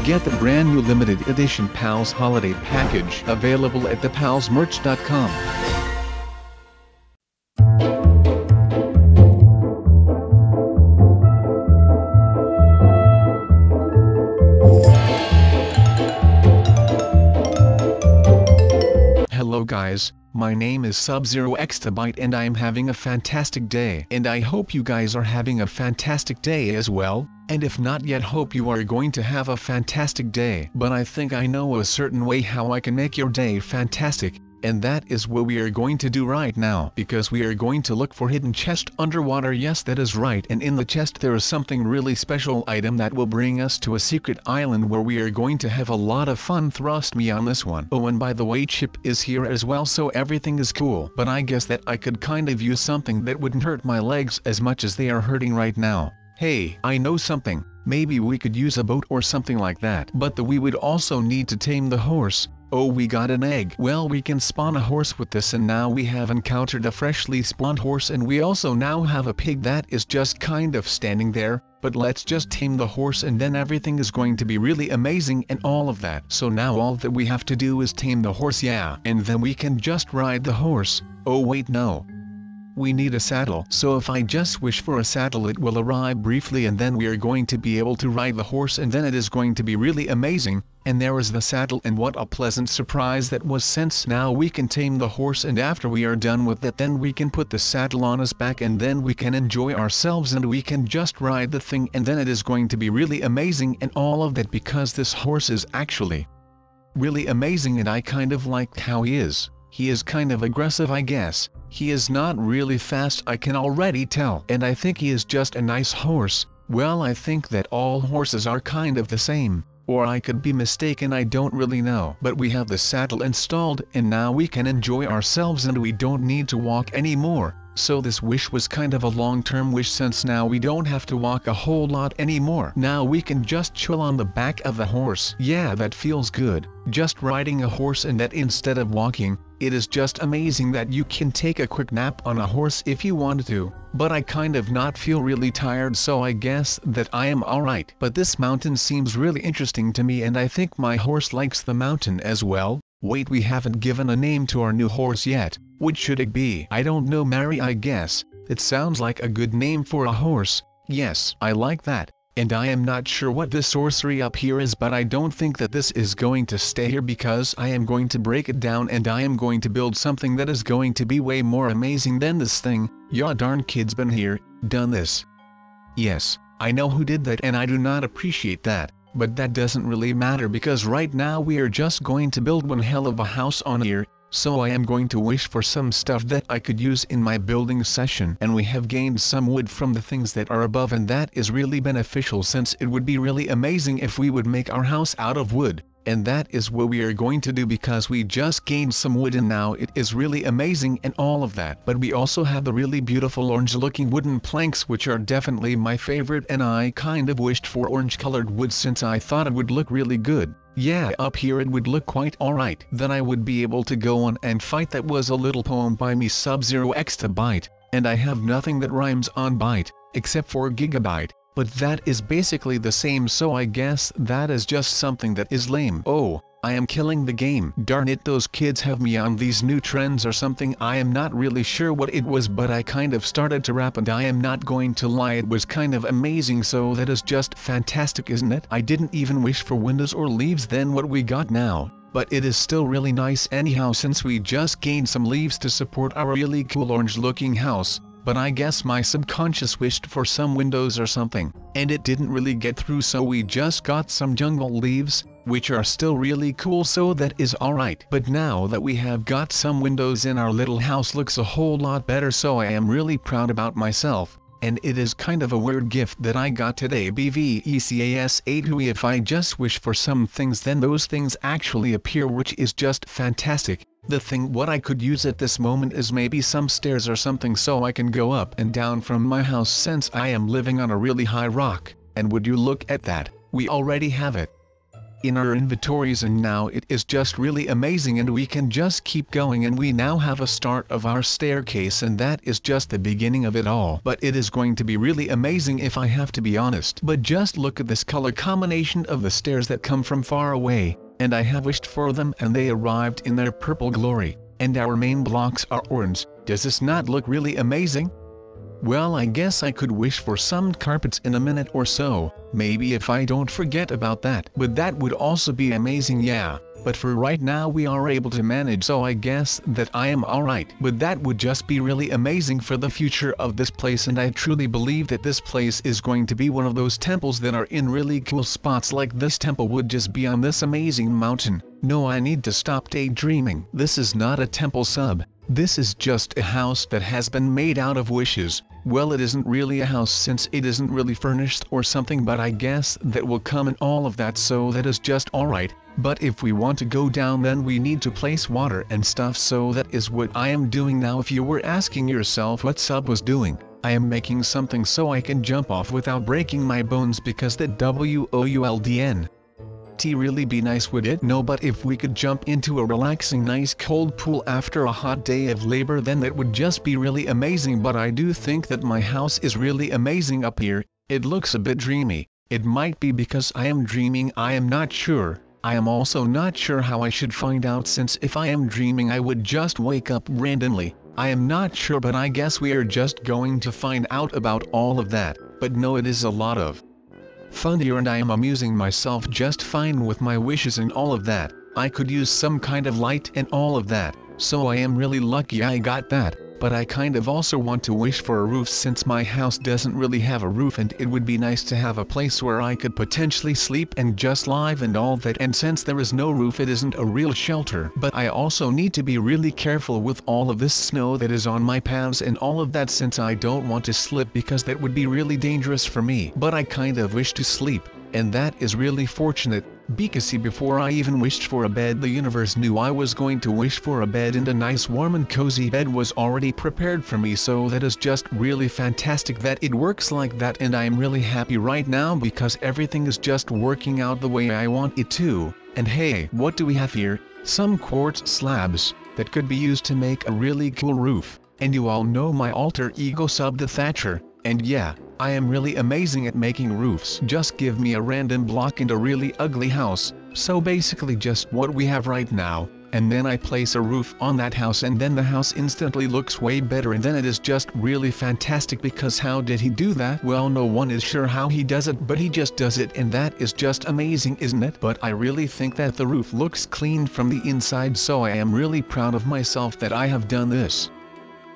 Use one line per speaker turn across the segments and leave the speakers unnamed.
get the brand new limited edition Pals Holiday Package available at thepalsmerch.com. Hello guys, my name is Sub-Zero-Exabyte and I am having a fantastic day. And I hope you guys are having a fantastic day as well, and if not yet, hope you are going to have a fantastic day. But I think I know a certain way how I can make your day fantastic, and that is what we are going to do right now. Because we are going to look for hidden chest underwater. Yes, that is right, and in the chest there is something really special item that will bring us to a secret island where we are going to have a lot of fun. Trust me on this one. Oh, and by the way, Chip is here as well, so everything is cool. But I guess that I could kind of use something that wouldn't hurt my legs as much as they are hurting right now. Hey, I know something. Maybe we could use a boat or something like that. But we would also need to tame the horse. Oh, we got an egg. Well, we can spawn a horse with this, and now we have encountered a freshly spawned horse, and we also now have a pig that is just kind of standing there. But let's just tame the horse and then everything is going to be really amazing and all of that. So now all that we have to do is tame the horse, yeah, and then we can just ride the horse. Oh wait, no. We need a saddle. So if I just wish for a saddle, it will arrive briefly and then we are going to be able to ride the horse, and then it is going to be really amazing. And there is the saddle, and what a pleasant surprise that was, since now we can tame the horse, and after we are done with that then we can put the saddle on us back and then we can enjoy ourselves and we can just ride the thing, and then it is going to be really amazing and all of that, because this horse is actually really amazing and I kind of like how he is. He is kind of aggressive, I guess. He is not really fast, I can already tell, and I think he is just a nice horse. Well, I think that all horses are kind of the same, or I could be mistaken, I don't really know. But we have the saddle installed and now we can enjoy ourselves and we don't need to walk anymore. So this wish was kind of a long-term wish, since now we don't have to walk a whole lot anymore. Now we can just chill on the back of the horse. Yeah, that feels good. Just riding a horse, and that instead of walking. It is just amazing that you can take a quick nap on a horse if you wanted to. But I kind of not feel really tired, so I guess that I am alright. But this mountain seems really interesting to me, and I think my horse likes the mountain as well. Wait, we haven't given a name to our new horse yet. What should it be? I don't know, Mary, I guess. It sounds like a good name for a horse. Yes, I like that. And I am not sure what this sorcery up here is, but I don't think that this is going to stay here, because I am going to break it down and I am going to build something that is going to be way more amazing than this thing. Yeah, darn, kid's been here, done this. Yes, I know who did that, and I do not appreciate that. But that doesn't really matter, because right now we are just going to build one hell of a house on here. So I am going to wish for some stuff that I could use in my building session, and we have gained some wood from the things that are above, and that is really beneficial, since it would be really amazing if we would make our house out of wood. And that is what we are going to do, because we just gained some wood and now it is really amazing and all of that. But we also have the really beautiful orange looking wooden planks, which are definitely my favorite, and I kind of wished for orange colored wood since I thought it would look really good. Yeah, up here it would look quite alright. Then I would be able to go on and fight. That was a little poem by me, Sub-Zero-Exabyte, and I have nothing that rhymes on byte, except for gigabyte. But that is basically the same, so I guess that is just something that is lame. Oh, I am killing the game. Darn it, those kids have me on these new trends or something. I am not really sure what it was, but I kind of started to rap, and I am not going to lie, it was kind of amazing. So that is just fantastic, isn't it? I didn't even wish for windows or leaves than what we got now. But it is still really nice anyhow, since we just gained some leaves to support our really cool orange looking house. But I guess my subconscious wished for some windows or something, and it didn't really get through, so we just got some jungle leaves, which are still really cool, so that is alright. But now that we have got some windows in, our little house looks a whole lot better, so I am really proud about myself. And it is kind of a weird gift that I got today, BVECAS8. If I just wish for some things, then those things actually appear, which is just fantastic. The thing what I could use at this moment is maybe some stairs or something, so I can go up and down from my house, since I am living on a really high rock. And would you look at that, we already have it. in our inventories, and now it is just really amazing, and we can just keep going, and we now have a start of our staircase, and that is just the beginning of it all. But it is going to be really amazing if I have to be honest. But just look at this color combination of the stairs that come from far away, and I have wished for them and they arrived in their purple glory, and our main blocks are orange. Does this not look really amazing? Well, I guess I could wish for some carpets in a minute or so, maybe if I don't forget about that. But that would also be amazing, yeah. But for right now we are able to manage, so I guess that I am alright. But that would just be really amazing for the future of this place, and I truly believe that this place is going to be one of those temples that are in really cool spots, like this temple would just be on this amazing mountain. No, I need to stop daydreaming. This is not a temple sub. This is just a house that has been made out of wishes. Well, it isn't really a house since it isn't really furnished or something, but I guess that will come and all of that, so that is just alright. But if we want to go down, then we need to place water and stuff, so that is what I am doing now. If you were asking yourself what sub was doing, I am making something so I can jump off without breaking my bones, because that WOULDN really be nice, would it? No, but if we could jump into a relaxing nice cold pool after a hot day of labor, then that would just be really amazing. But I do think that my house is really amazing up here. It looks a bit dreamy. It might be because I am dreaming, I am not sure. I am also not sure how I should find out, since if I am dreaming I would just wake up randomly. I am not sure, but I guess we are just going to find out about all of that. But no, it is a lot of fun here, and I am amusing myself just fine with my wishes and all of that. I could use some kind of light and all of that, so I am really lucky I got that. But I kind of also want to wish for a roof, since my house doesn't really have a roof, and it would be nice to have a place where I could potentially sleep and just live and all that. And since there is no roof, it isn't a real shelter. But I also need to be really careful with all of this snow that is on my paths and all of that, since I don't want to slip, because that would be really dangerous for me. But I kind of wish to sleep, and that is really fortunate. Because see, before I even wished for a bed, the universe knew I was going to wish for a bed, and a nice warm and cozy bed was already prepared for me, so that is just really fantastic that it works like that. And I am really happy right now because everything is just working out the way I want it to. And hey, what do we have here? Some quartz slabs that could be used to make a really cool roof. And you all know my alter ego sub the Thatcher, and yeah, I am really amazing at making roofs. Just give me a random block and a really ugly house, so basically just what we have right now, and then I place a roof on that house, and then the house instantly looks way better, and then it is just really fantastic. Because how did he do that? Well, no one is sure how he does it, but he just does it, and that is just amazing, isn't it? But I really think that the roof looks clean from the inside, so I am really proud of myself that I have done this.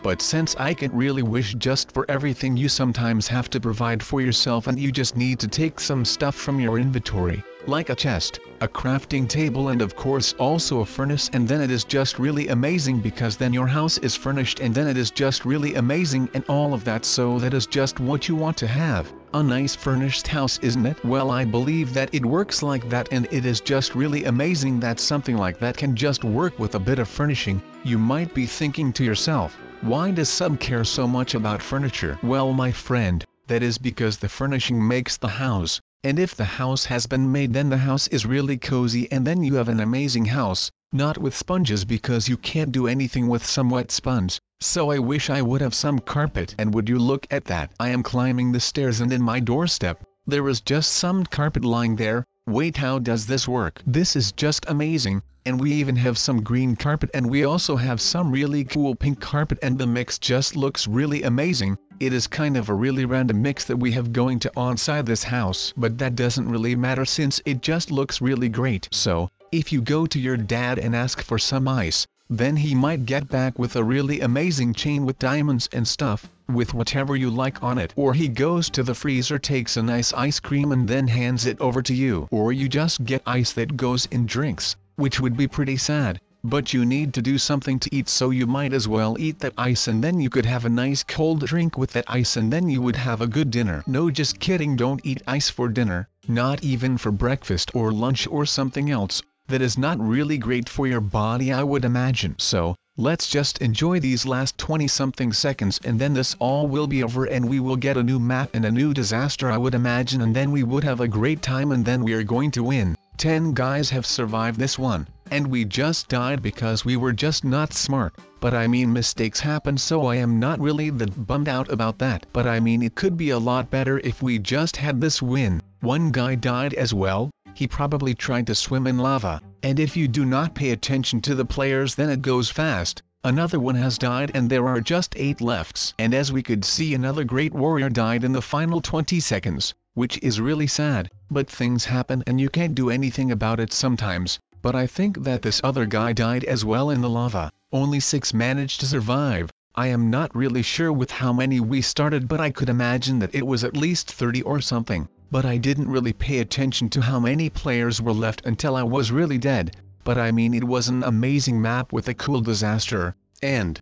But since I can't really wish just for everything, you sometimes have to provide for yourself, and you just need to take some stuff from your inventory, like a chest, a crafting table, and of course also a furnace, and then it is just really amazing, because then your house is furnished, and then it is just really amazing and all of that. So that is just what you want to have, a nice furnished house, isn't it? Well, I believe that it works like that, and it is just really amazing that something like that can just work with a bit of furnishing. You might be thinking to yourself, why does sub care so much about furniture? Well, my friend, that is because the furnishing makes the house, and if the house has been made, then the house is really cozy, and then you have an amazing house, not with sponges, because you can't do anything with some wet sponge. So I wish I would have some carpet, and would you look at that? I am climbing the stairs, and in my doorstep, there is just some carpet lying there. Wait, how does this work? This is just amazing. And we even have some green carpet, and we also have some really cool pink carpet, and the mix just looks really amazing. It is kind of a really random mix that we have going to inside this house, but that doesn't really matter since it just looks really great. So, if you go to your dad and ask for some ice, then he might get back with a really amazing chain with diamonds and stuff, with whatever you like on it. Or he goes to the freezer, takes a nice ice cream, and then hands it over to you. Or you just get ice that goes in drinks, which would be pretty sad, but you need to do something to eat, so you might as well eat that ice, and then you could have a nice cold drink with that ice, and then you would have a good dinner. No, just kidding, don't eat ice for dinner, not even for breakfast or lunch or something else. That is not really great for your body, I would imagine. So, let's just enjoy these last 20-something seconds, and then this all will be over, and we will get a new map and a new disaster, I would imagine, and then we would have a great time, and then we are going to win. 10 guys have survived this one, and we just died because we were just not smart. But I mean, mistakes happen, so I am not really that bummed out about that. But I mean, it could be a lot better if we just had this win. One guy died as well. He probably tried to swim in lava, and if you do not pay attention to the players then it goes fast. Another one has died and there are just 8 lefts. And as we could see, another great warrior died in the final 20 seconds, which is really sad, but things happen and you can't do anything about it sometimes. But I think that this other guy died as well in the lava. Only 6 managed to survive. I am not really sure with how many we started, but I could imagine that it was at least 30 or something. But I didn't really pay attention to how many players were left until I was really dead. But I mean, it was an amazing map with a cool disaster, and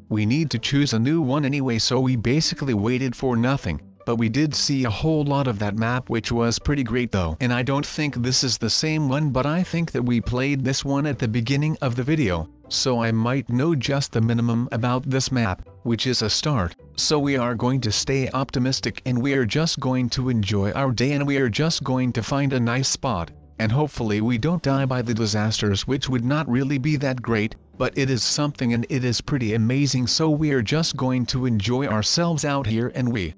we need to choose a new one anyway, so we basically waited for nothing. But we did see a whole lot of that map, which was pretty great though. And I don't think this is the same one, but I think that we played this one at the beginning of the video, so I might know just the minimum about this map, which is a start. So we are going to stay optimistic and we are just going to enjoy our day, and we are just going to find a nice spot. And hopefully we don't die by the disasters, which would not really be that great, but it is something and it is pretty amazing. So we are just going to enjoy ourselves out here, and we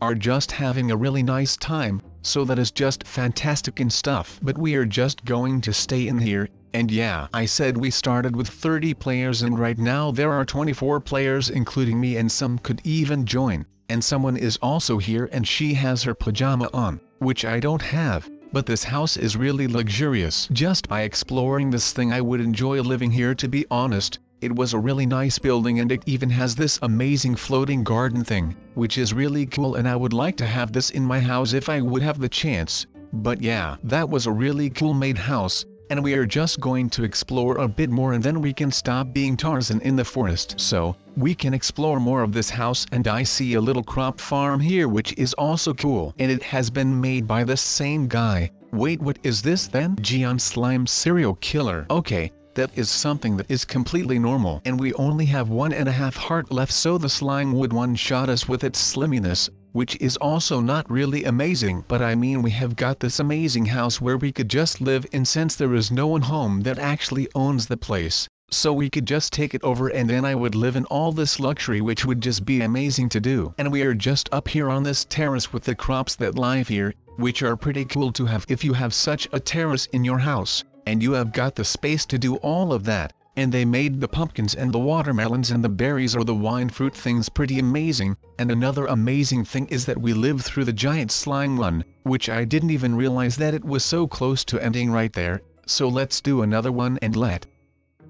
are just having a really nice time, so that is just fantastic and stuff. But we are just going to stay in here, and yeah, I said we started with 30 players and right now there are 24 players including me, and some could even join. And someone is also here and she has her pajama on, which I don't have. But this house is really luxurious. Just by exploring this thing I would enjoy living here, to be honest. It was a really nice building and it even has this amazing floating garden thing, which is really cool, and I would like to have this in my house if I would have the chance. But yeah, that was a really cool made house, and we are just going to explore a bit more and then we can stop being Tarzan in the forest. So, we can explore more of this house, and I see a little crop farm here which is also cool. And it has been made by the same guy. Wait, what is this then? Giant slime serial killer. Okay. That is something that is completely normal, and we only have 1.5 heart left, so the slime would one-shot us with its slimminess, which is also not really amazing. But I mean, we have got this amazing house where we could just live in, since there is no one home that actually owns the place, so we could just take it over and then I would live in all this luxury, which would just be amazing to do. And we are just up here on this terrace with the crops that live here, which are pretty cool to have if you have such a terrace in your house. And you have got the space to do all of that. And they made the pumpkins and the watermelons and the berries or the wine fruit things pretty amazing. And another amazing thing is that we lived through the giant slime one, which I didn't even realize that it was so close to ending right there. So let's do another one and let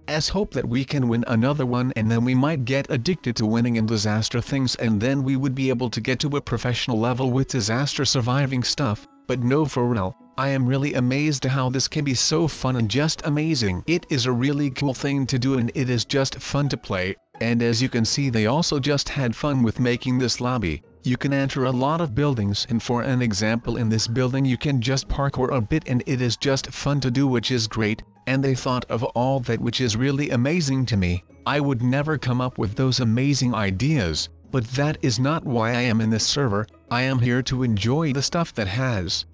us hope that we can win another one, and then we might get addicted to winning in disaster things, and then we would be able to get to a professional level with disaster surviving stuff. But no, for real, I am really amazed at how this can be so fun and just amazing. It is a really cool thing to do and it is just fun to play. And as you can see, they also just had fun with making this lobby. You can enter a lot of buildings, and for an example, in this building you can just parkour a bit and it is just fun to do, which is great. And they thought of all that, which is really amazing to me. I would never come up with those amazing ideas. But that is not why I am in this server. I am here to enjoy the stuff that has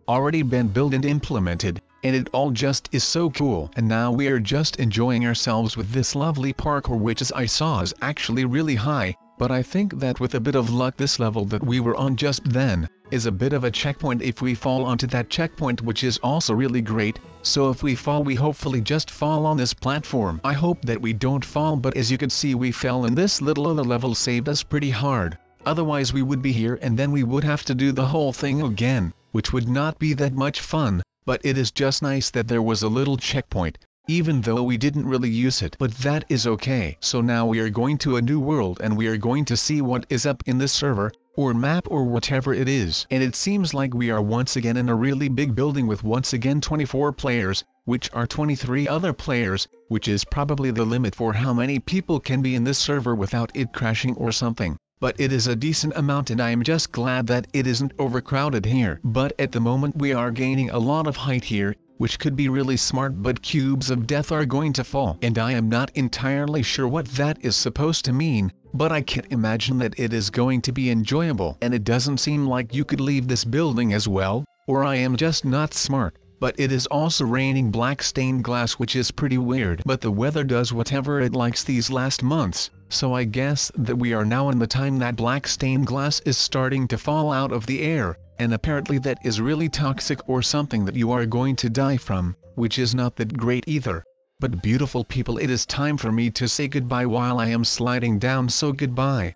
already been built and implemented, and it all just is so cool. And now we are just enjoying ourselves with this lovely parkour, which, as I saw, is actually really high. But I think that with a bit of luck, this level that we were on just then is a bit of a checkpoint if we fall onto that checkpoint, which is also really great. So if we fall, we hopefully just fall on this platform. I hope that we don't fall, but as you can see, we fell, and this little other level saved us pretty hard. Otherwise we would be here and then we would have to do the whole thing again, which would not be that much fun. But it is just nice that there was a little checkpoint, even though we didn't really use it. But that is okay. So now we are going to a new world and we are going to see what is up in this server, or map, or whatever it is. And it seems like we are once again in a really big building with once again 24 players, which are 23 other players, which is probably the limit for how many people can be in this server without it crashing or something. But it is a decent amount and I am just glad that it isn't overcrowded here. But at the moment we are gaining a lot of height here, which could be really smart, but cubes of death are going to fall. And I am not entirely sure what that is supposed to mean, but I can imagine that it is going to be enjoyable. And it doesn't seem like you could leave this building as well, or I am just not smart. But it is also raining black stained glass, which is pretty weird. But the weather does whatever it likes these last months, so I guess that we are now in the time that black stained glass is starting to fall out of the air, and apparently that is really toxic or something that you are going to die from, which is not that great either. But beautiful people, it is time for me to say goodbye while I am sliding down, so goodbye.